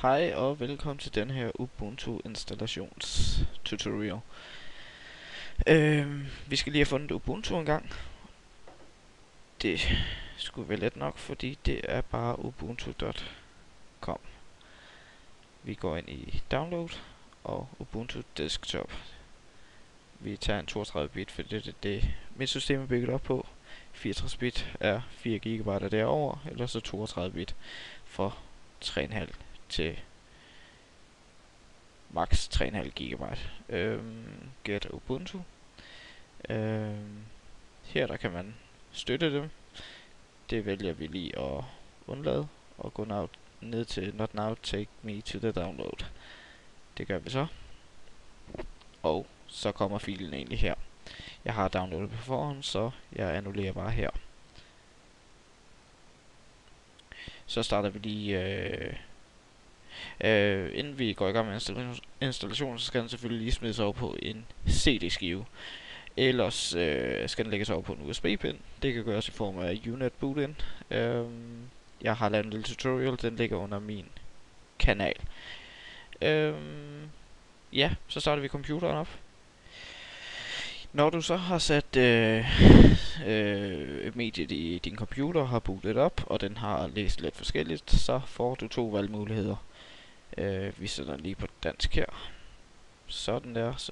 Hej og velkommen til den her Ubuntu installations tutorial. Vi skal lige have fundet Ubuntu en gang. Det skulle være let nok, fordi det er bare ubuntu.com. Vi går ind i download og Ubuntu desktop. Vi tager en 32 bit, for det er det mit system er bygget op på. 64 bit er 4 GB derover, eller så 32 bit for 3,5 til max 3,5 GB. Get Ubuntu. Her der kan man støtte dem. Det vælger vi lige at undlade og gå ned til Not Now, Take Me to the Download. Det gør vi så. Og så kommer filen egentlig her. Jeg har downloadet på forhånd, så jeg annullerer bare her. Så starter vi lige inden vi går i gang med installationen, så skal den selvfølgelig lige smides over på en CD-skive. Ellers skal den lægges over på en USB-pind. Det kan gøres i form af Unet Boot-in. Jeg har lavet en lille tutorial, den ligger under min kanal. Ja, så starter vi computeren op. Når du så har sat mediet i din computer, har bootet op, og den har læst lidt forskelligt, så får du to valgmuligheder. Vi sætter lige på dansk her. Sådan der.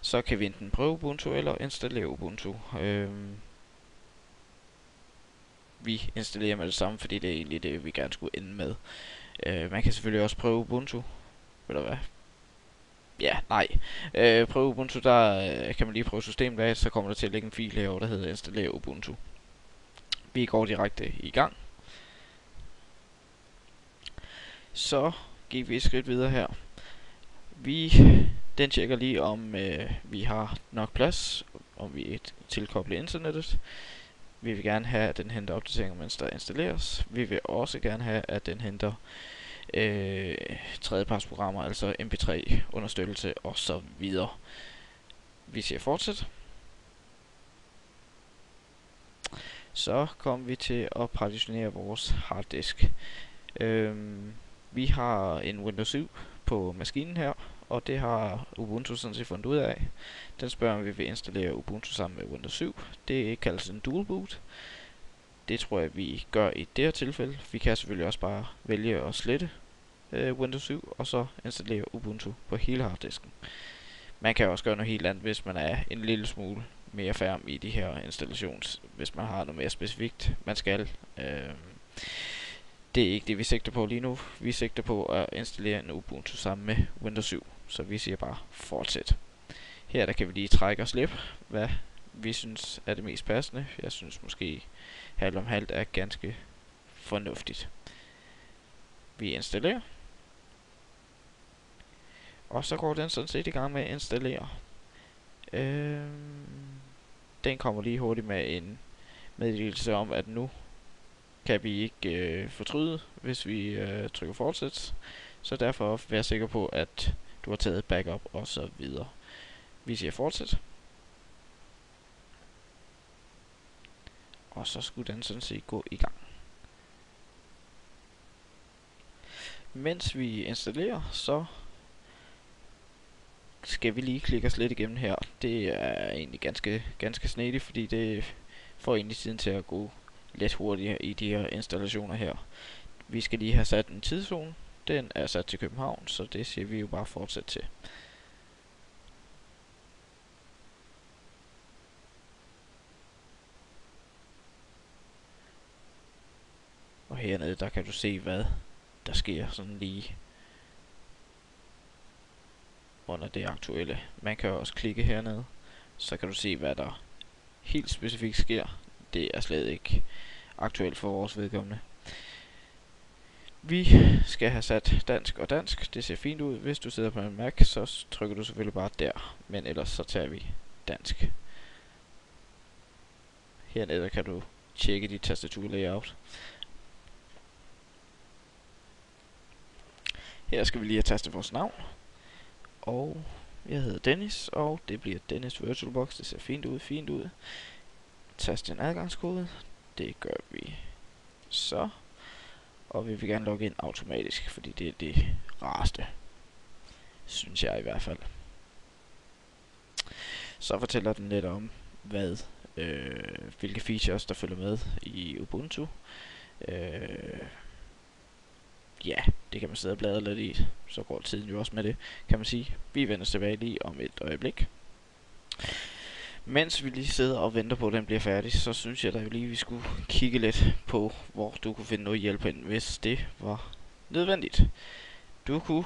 Så kan vi enten prøve Ubuntu eller installere Ubuntu. Vi installerer med det samme, fordi det er egentlig det, vi gerne skulle ende med. Man kan selvfølgelig også prøve Ubuntu. Eller hvad? Ja, nej. Prøve Ubuntu, der kan man lige prøve systemdata, så kommer der til at ligge en fil herovre, der hedder installere Ubuntu. Vi går direkte i gang. Så gik vi et skridt videre her. Den tjekker lige om vi har nok plads, om vi tilkobler internettet. Vi vil gerne have, at den henter opdateringer, mens der installeres. Vi vil også gerne have, at den henter tredjepartsprogrammer, altså MP3 understøttelse og så videre. Vi siger fortsæt. Så kommer vi til at partitionere vores harddisk. Vi har en Windows 7 på maskinen her, og det har Ubuntu sådan set fundet ud af. Den spørger, om vi vil installere Ubuntu sammen med Windows 7. Det kaldes en dual boot. Det tror jeg, vi gør i det her tilfælde. Vi kan selvfølgelig også bare vælge at slette Windows 7, og så installere Ubuntu på hele harddisken. Man kan også gøre noget helt andet, hvis man er en lille smule mere færm i de her installations, hvis man har noget mere specifikt, man skal. Det er ikke det, vi sigter på lige nu. Vi sigter på at installere en Ubuntu sammen med Windows 7. Så vi siger bare fortsæt. Her der kan vi lige trække og slippe, hvad vi synes er det mest passende. Jeg synes måske halvt om halvt er ganske fornuftigt. Vi installerer. Og så går den sådan set i gang med at installere. Den kommer lige hurtigt med en meddelelse om, at nu kan vi ikke fortryde, hvis vi trykker fortsæt. Så derfor vær jeg sikker på, at du har taget backup og så videre. Vi siger fortsæt. Og så skulle den sådan set gå i gang. Mens vi installerer, så skal vi lige klikke os lidt igennem her. Det er egentlig ganske snedigt, fordi det får egentlig tiden til at gå lidt hurtigere i de her installationer her. Vi skal lige have sat en tidszone. Den er sat til København, så det siger vi jo bare fortsæt til. Og hernede, der kan du se, hvad der sker sådan lige under det aktuelle. Man kan også klikke hernede, så kan du se, hvad der helt specifikt sker. Det er slet ikke aktuelt for vores vedkommende. Vi skal have sat dansk og dansk. Det ser fint ud. Hvis du sidder på en Mac, så trykker du selvfølgelig bare der. Men ellers så tager vi dansk. Hernede kan du tjekke dit tastaturlayout. Her skal vi lige have tastet vores navn. Og jeg hedder Dennis, og det bliver Dennis VirtualBox. Det ser fint ud. Tast en adgangskode. Det gør vi så. og vi vil gerne logge ind automatisk, fordi det er det rareste, synes jeg i hvert fald. Så fortæller den lidt om, hvilke features der følger med i Ubuntu. Ja, det kan man sidde og bladre lidt i, så går tiden jo også med det, kan man sige. Vi vender tilbage lige om et øjeblik. Mens vi lige sidder og venter på, at den bliver færdig, så synes jeg da jo lige, vi skulle kigge lidt på, hvor du kunne finde noget hjælp ind, hvis det var nødvendigt. Du kunne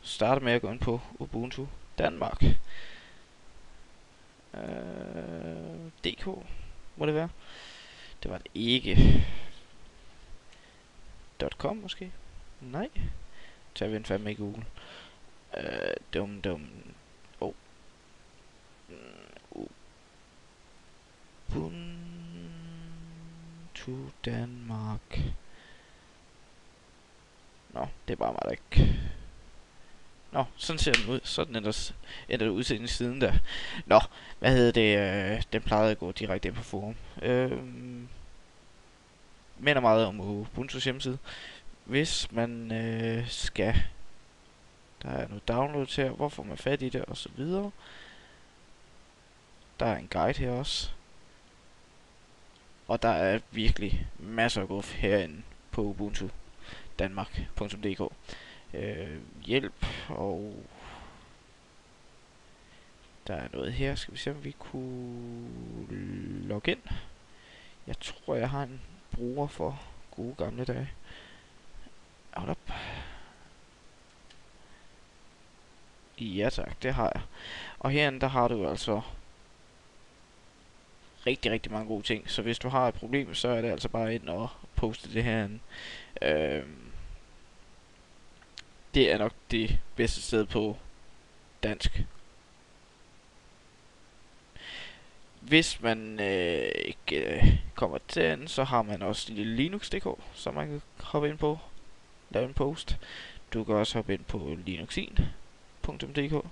starte med at gå ind på Ubuntu Danmark. DK, må det være? Det var det ikke. .com måske? Nej. Tager vi en fandme i Google. Ubuntu Danmark. Nå, det er bare mig, der ikke... Nå, sådan ser den ud. Sådan ændrer det udseende siden der. Nå, hvad hedder det? Den plejede at gå direkte ind på forum. Minder meget om Ubuntu's hjemmeside. Hvis man skal... Der er noget download her. Hvor får man fat i det? Og så videre. Der er en guide her også. Og der er virkelig masser af guf herinde på Ubuntu Danmark.dk. Hjælp, og der er noget her. Skal vi se, om vi kunne logge ind. Jeg tror, jeg har en bruger for gode gamle dage. Hold op. Ja tak, det har jeg. Og herinde, der har du altså rigtig, rigtig mange gode ting. Så hvis du har et problem, så er det altså bare ind og poste det herinde. Det er nok det bedste sted på dansk. Hvis man ikke kommer til den, så har man også Linux.dk, som man kan hoppe ind på, lave en post. Du kan også hoppe ind på linuxin.dk.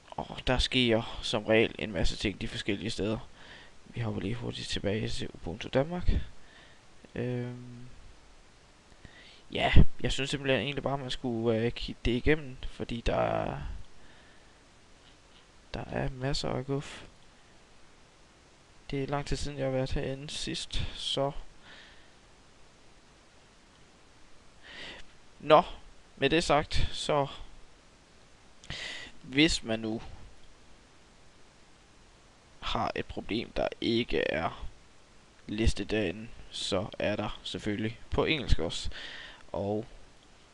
Og der sker som regel en masse ting de forskellige steder. Vi hopper lige hurtigt tilbage til Ubuntu Danmark. Ja, jeg synes simpelthen egentlig bare, man skulle kigge det igennem, fordi der er masser af guf. Det er lang tid siden, jeg har været herinde sidst, så... Nå, med det sagt, så... Hvis man nu har et problem, der ikke er listet derinde, så er der selvfølgelig på engelsk også. Og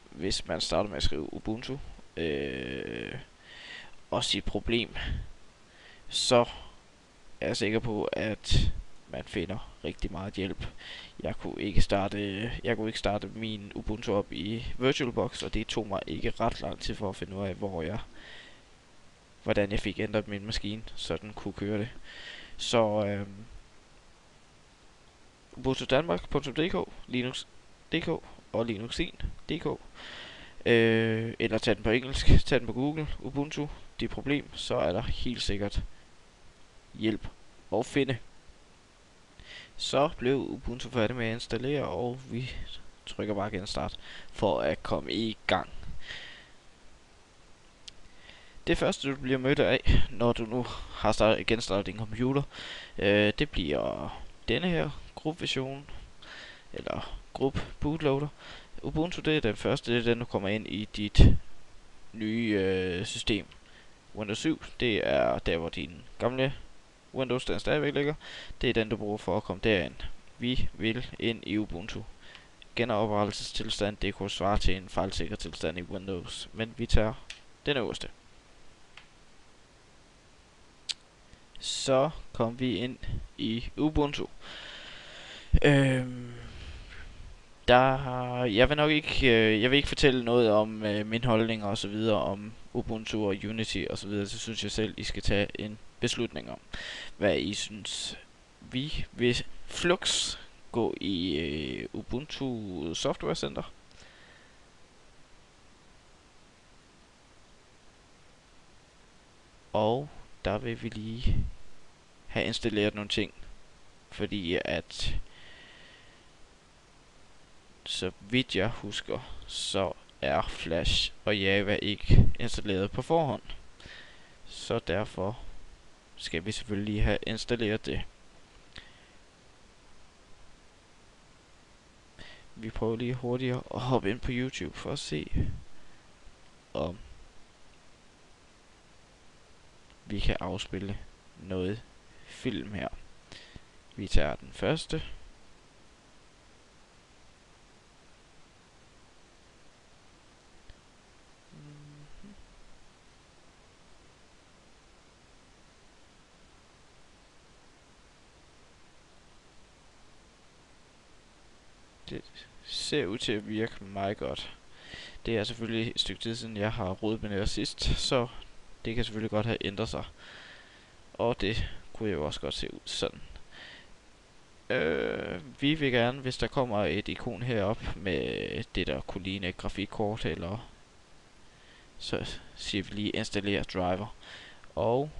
hvis man starter med at skrive Ubuntu og sit problem, så er jeg sikker på, at man finder rigtig meget hjælp. Jeg kunne ikke starte min Ubuntu op i VirtualBox, og det tog mig ikke ret lang tid for at finde ud af, hvordan jeg fik ændret min maskine, så den kunne køre det. Så Ubuntu Danmark.dk, Linux.dk og Linuxin.dk, eller tag den på engelsk, tag den på Google, Ubuntu, det problem, så er der helt sikkert hjælp at finde. Så blev Ubuntu færdig med at installere, og vi trykker bare genstart for at komme i gang. Det første du bliver mødt af, når du nu har genstartet din computer, det bliver denne her gruppeversion, eller gruppe bootloader. Ubuntu, det er den første, det er den du kommer ind i dit nye system. Windows 7, det er der hvor din gamle Windows den stadigvæk ligger. Det er den du bruger for at komme derind. Vi vil ind i Ubuntu. Genoprettelsestilstand, det kunne svare til en fejlsikker tilstand i Windows, men vi tager den øverste. Så kom vi ind i Ubuntu. Jeg vil ikke fortælle noget om min holdning og så videre om Ubuntu og Unity og så videre. Så synes jeg selv, I skal tage en beslutning om, hvad I synes. Vi vil flux gå i Ubuntu Software Center. Og der vil vi lige have installeret nogle ting, fordi at så vidt jeg husker, så er Flash og Java ikke installeret på forhånd. Så derfor skal vi selvfølgelig have installeret det. Vi prøver lige hurtigere at hoppe ind på YouTube for at se, om vi kan afspille noget film her. Vi tager den første. Det ser ud til at virke meget godt. Det er selvfølgelig et stykke tid siden, jeg har rodet med det sidst, så det kan selvfølgelig godt have ændret sig. Og det kunne jo også godt se ud sådan. Vi vil gerne, hvis der kommer et ikon herop med det, der kunne ligne et grafikkort, eller så siger vi lige installere driver. Og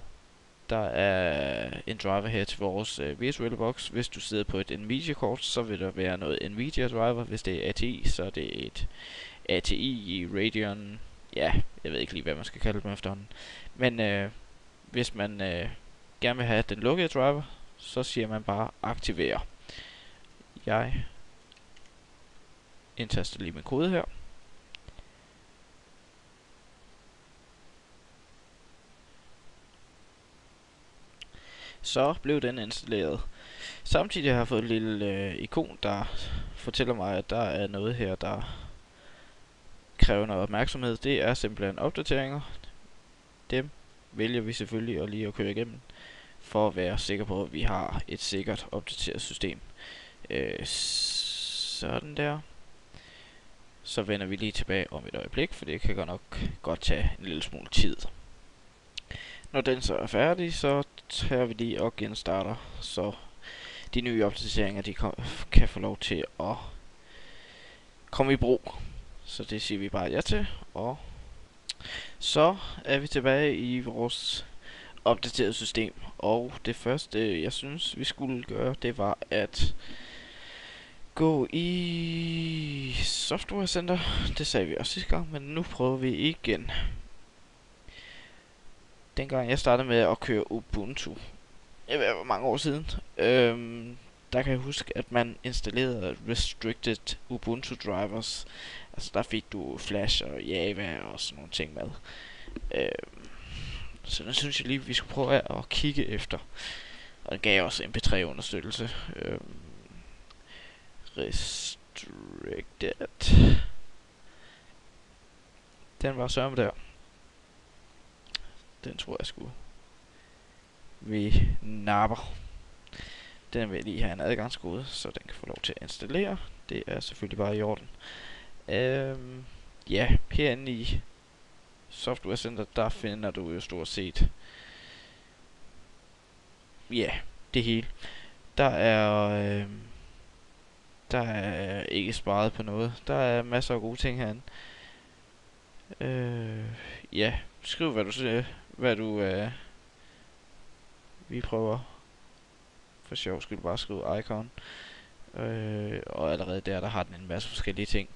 der er en driver her til vores VirtualBox. Hvis du sidder på et Nvidia-kort, så vil der være noget Nvidia driver. Hvis det er ATI, så er det et ATI i Radeon. Ja, jeg ved ikke lige, hvad man skal kalde dem efterhånden. Men hvis man gerne vil have den lukkede driver, så siger man bare aktivere. Jeg indtaster lige min kode her. Så blev den installeret. Samtidig har jeg fået et lille ikon, der fortæller mig, at der er noget her, der kræver noget opmærksomhed. Det er simpelthen opdateringer. Dem vælger vi selvfølgelig at lige at køre igennem, for at være sikker på, at vi har et sikkert opdateret system. Sådan der. Så vender vi lige tilbage om et øjeblik, for det kan godt tage en lille smule tid. Når den så er færdig, så tager vi lige og genstarter, så de nye opdateringer de kan få lov til at komme i brug. Så det siger vi bare ja til, og så er vi tilbage i vores opdaterede system. Og det første, jeg synes, vi skulle gøre, det var at gå i Software Center. Det sagde vi også sidste gang, men nu prøver vi igen. Dengang jeg startede med at køre Ubuntu, det var mange år siden, der kan jeg huske, at man installerede restricted Ubuntu drivers. Altså der fik du Flash og Java og sådan nogle ting med. Så den synes jeg lige, vi skulle prøve at kigge efter. Og den gav også MP3 understøttelse. Restricted. Den var sørme der. Den tror jeg skulle vi napper. Den vil lige have en adgangskode, så den kan få lov til at installere. Det er selvfølgelig bare i orden. Ja, herinde i Software Center, der finder du jo stort set det hele. Der er ikke sparet på noget. Der er masser af gode ting herinde. Skriv hvad du vi prøver for sjov skyld bare skrive icon. Og allerede der har den en masse forskellige ting.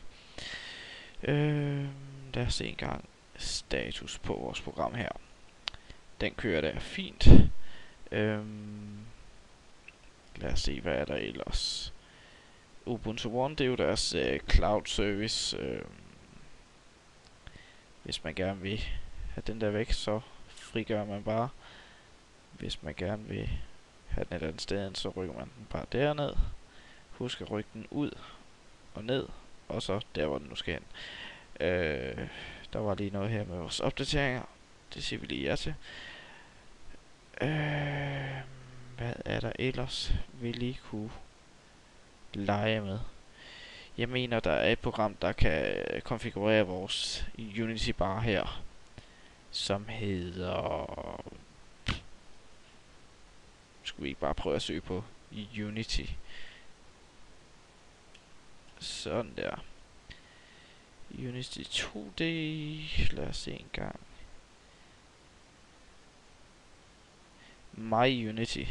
Lad os se en gang status på vores program her. Den kører der fint. Lad os se, hvad er der ellers. Ubuntu One, det er jo deres cloud service. Hvis man gerne vil have den der væk, så frigør man bare. Hvis man gerne vil have den et andet sted, så rykker man den bare derned. Husk at rykke den ud og ned, og så der, hvor den nu skal hen. Der var lige noget her med vores opdateringer. Det siger vi lige ja til. Hvad er der ellers, vi lige kunne lege med? Jeg mener, der er et program, der kan konfigurere vores Unity bar her, som hedder... Skal vi ikke bare prøve at søge på Unity? Sådan der. Unity 2D. Lad os se en gang. My Unity.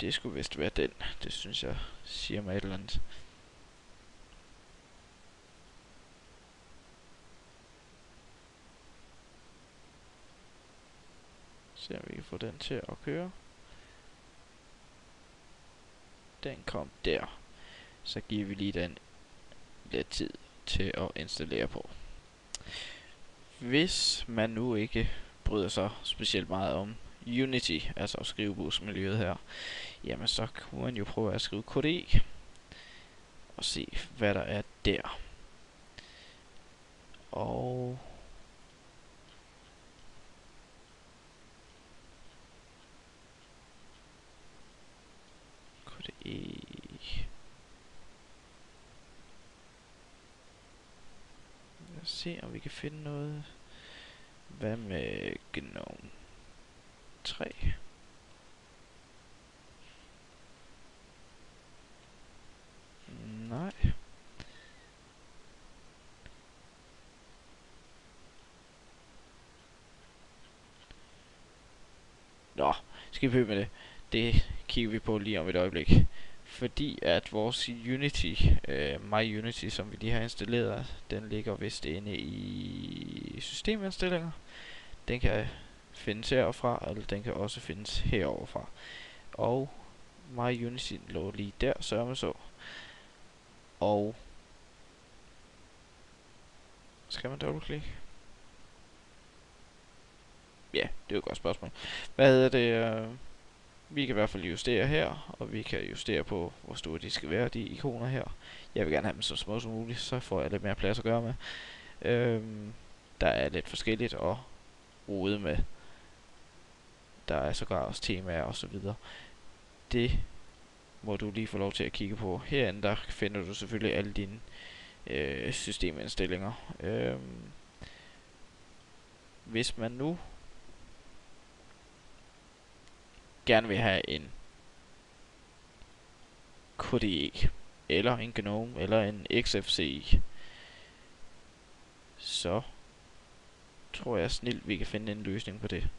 Det skulle vist være den. Det synes jeg siger mig et eller andet. Se om vi kan få den til at køre. Den kom der. Så giver vi lige den lidt tid til at installere på. Hvis man nu ikke bryder sig specielt meget om Unity, altså skrivebordsmiljøet her, jamen så kunne man jo prøve at skrive KDE og se hvad der er der. Og KDE. Lad os se om vi kan finde noget. Hvad med GNOME 3? Nej. Nå, skal vi begynde med det? Det kigger vi på lige om et øjeblik. Fordi at vores Unity, My Unity, som vi lige har installeret, den ligger vist inde i systemindstillinger. Den kan findes herfra, eller den kan også findes heroverfra. Og My Unity lå lige der, sørme så. Og skal man dobbeltklikke? Ja, det er jo et godt spørgsmål. Hvad hedder det? Vi kan i hvert fald justere her, og vi kan justere på, hvor store de skal være, de ikoner her. Jeg vil gerne have dem så små som muligt, så får jeg lidt mere plads at gøre med. Der er lidt forskelligt at rode med. Der er sågar også temaer og så videre. Det må du lige få lov til at kigge på. Herinde der finder du selvfølgelig alle dine systemindstillinger. Hvis man nu gerne vil have en KDE, eller en GNOME, eller en XFCE, så tror jeg snilt, vi kan finde en løsning på det.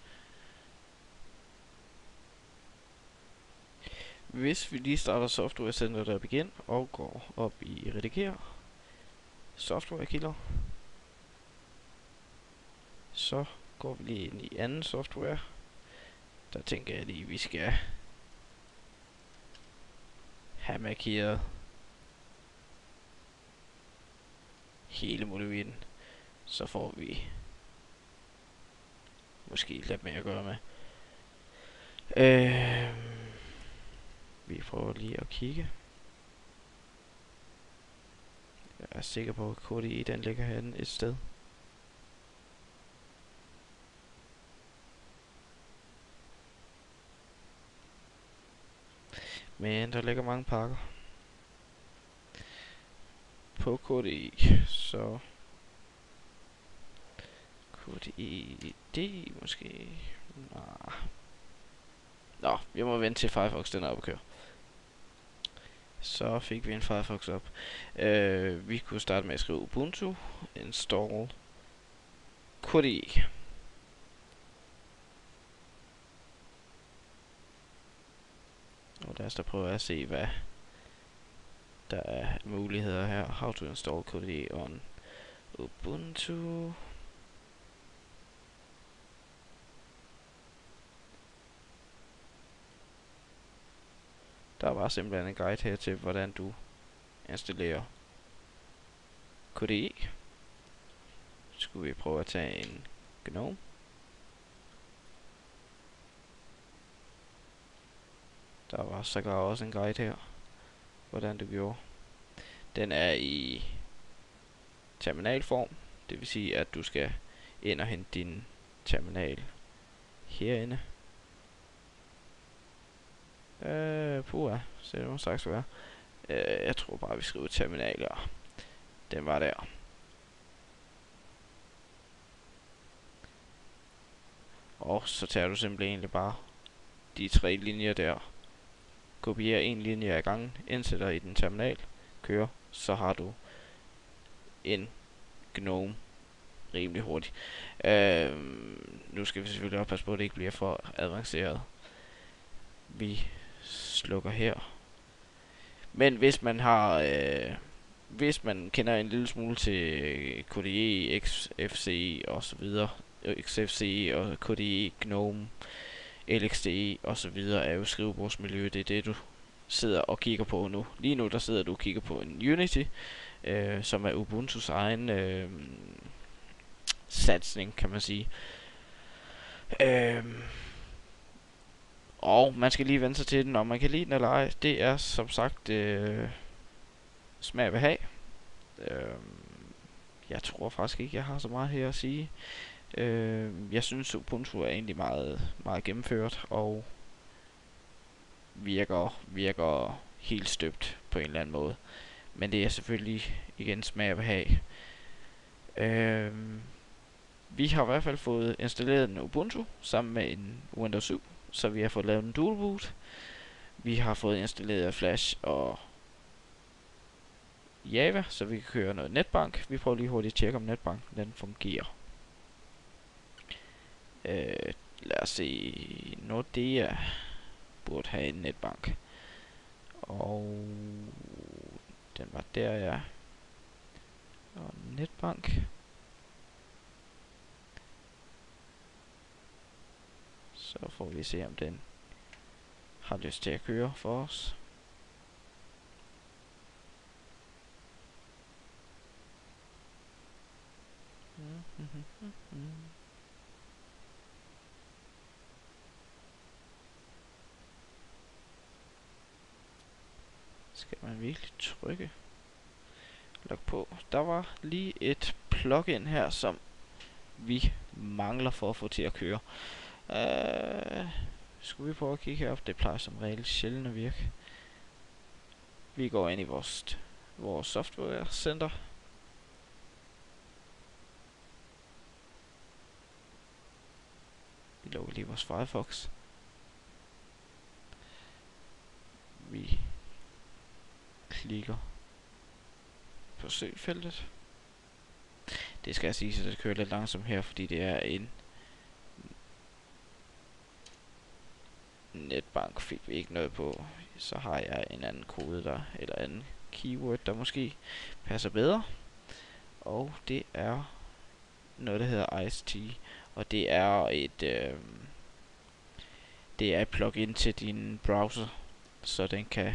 Hvis vi lige starter Software Center der igen, og går op i Rediger, Softwarekilder, så går vi lige ind i anden software. Der tænker jeg lige, vi skal have markeret hele molevitten. Så får vi måske lidt mere at gøre med. Vi prøver lige at kigge. Jeg er sikker på, at KDE den ligger herinde et sted. Men der ligger mange pakker på KDE, så KDE måske. Nå, jeg må vente til Firefox den er oppe at køre. Så fik vi en Firefox op. Vi kunne starte med at skrive Ubuntu, install KDE. Og lad os da prøve at se, hvad der er muligheder her. How to install KDE on Ubuntu. Der var simpelthen en guide her til, hvordan du installerer KDE. Skulle vi prøve at tage en GNOME. Der var sågar også en guide her, hvordan du gjorde. Den er i terminalform, det vil sige, at du skal ind og hente din terminal herinde. Puha, så det må straks være. Jeg tror bare, vi skriver terminal, og den var der. Og så tager du simpelthen egentlig bare de 3 linjer der, kopierer en linje ad gangen, indsætter i den terminal, kører, så har du en GNOME rimelig hurtigt. Nu skal vi selvfølgelig også passe på, at det ikke bliver for avanceret. Vi slukker her. Men hvis man har, hvis man kender en lille smule til KDE, XFCE og så videre, XFCE og KDE, GNOME, LXDE og så videre, er jo skrivebordsmiljø. Det er det, du sidder og kigger på nu. Lige nu der sidder du og kigger på en Unity, som er Ubuntus egen satsning, kan man sige. Og man skal lige vende sig til den, om man kan lide den eller ej. Det er som sagt smag ved have. Jeg tror faktisk ikke, jeg har så meget her at sige. Jeg synes Ubuntu er egentlig meget gennemført og virker helt støbt på en eller anden måde. Men det er selvfølgelig igen smag ved have. Vi har i hvert fald fået installeret en Ubuntu sammen med en Windows 7, så vi har fået lavet en dual boot. Vi har fået installeret Flash og Java, så vi kan køre noget netbank. Vi prøver lige hurtigt at tjekke, om netbanken den fungerer. Lad os se. Nordea burde have en netbank. Og den var der, ja. Og netbank. Så får vi se, om den har lyst til at køre for os. Skal man virkelig trykke? Log på. Der var lige et plugin her, som vi mangler for at få til at køre. Skulle vi prøve at kigge herop? Det plejer som regel sjældent at virke. Vi går ind i vores software center. Vi lukker lige vores Firefox. Vi klikker på søgefeltet. Det skal jeg sige, så det kører lidt langsomt her, fordi det er en netbank. Fik vi ikke noget på, så har jeg en anden kode der, eller en keyword, der måske passer bedre. Og det er noget, der hedder ICT, og det er et plugin til din browser, så den kan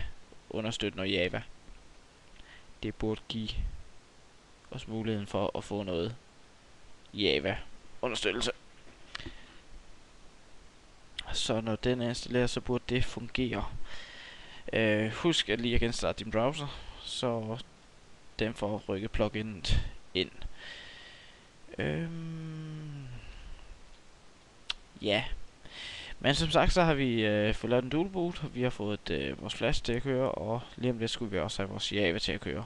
understøtte noget Java. Det burde give os muligheden for at få noget Java understøttelse. Så når den er installeret, så burde det fungere. Husk at lige at genstarte din browser, så den får rykket pluginet ind. Ja. Men som sagt, så har vi fået lavet en dual boot. Vi har fået vores Flash til at køre, og lige om lidt skulle vi også have vores Java til at køre.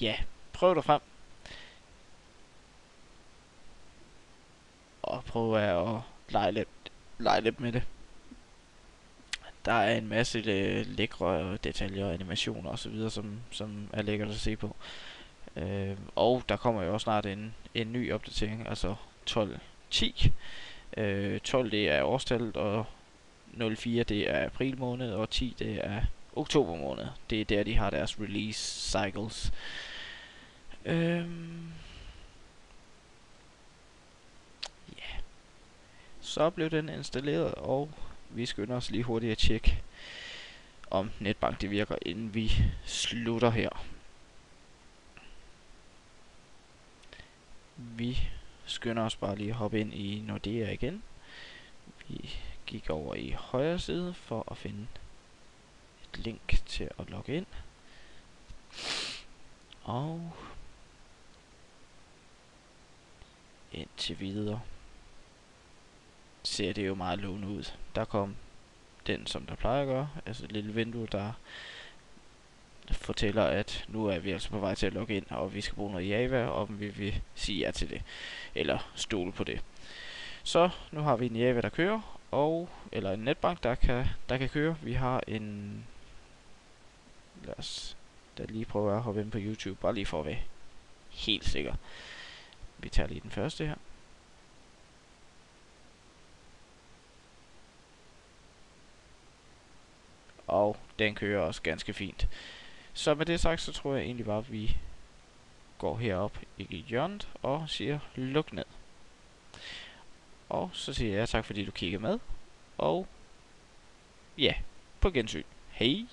Ja, prøv dig frem. Og prøv at lege lidt med det. Der er en masse lækre detaljer og animationer osv., som er lækkert at se på. Og der kommer jo også snart en ny opdatering, altså 12.10. 12 det er årstallet, og 04 det er april måned, og 10 det er oktober måned. Det er der, de har deres release cycles. Så blev den installeret, og vi skynder os lige hurtigt at tjekke, om netbank det virker, inden vi slutter her. Vi skynder os bare lige at hoppe ind i Nordea igen. Vi gik over i højre side for at finde et link til at logge ind. Og indtil videre ser det jo meget lovende ud. Der kom den, som der plejer at gøre, altså et lille vindue, der fortæller, at nu er vi altså på vej til at logge ind, og vi skal bruge noget Java, og vi vil sige ja til det, eller stole på det. Så nu har vi en Java, der kører, eller en netbank, der kan køre. Vi har en... Lad os da lige prøve at hoppe ind på YouTube, bare lige for at være helt sikker. Vi tager lige den første her. og den kører også ganske fint. Så med det sagt, så tror jeg egentlig bare, at vi går herop i hjørnet og siger luk ned. Og så siger jeg tak fordi du kiggede med, og ja, på gensyn. Hej!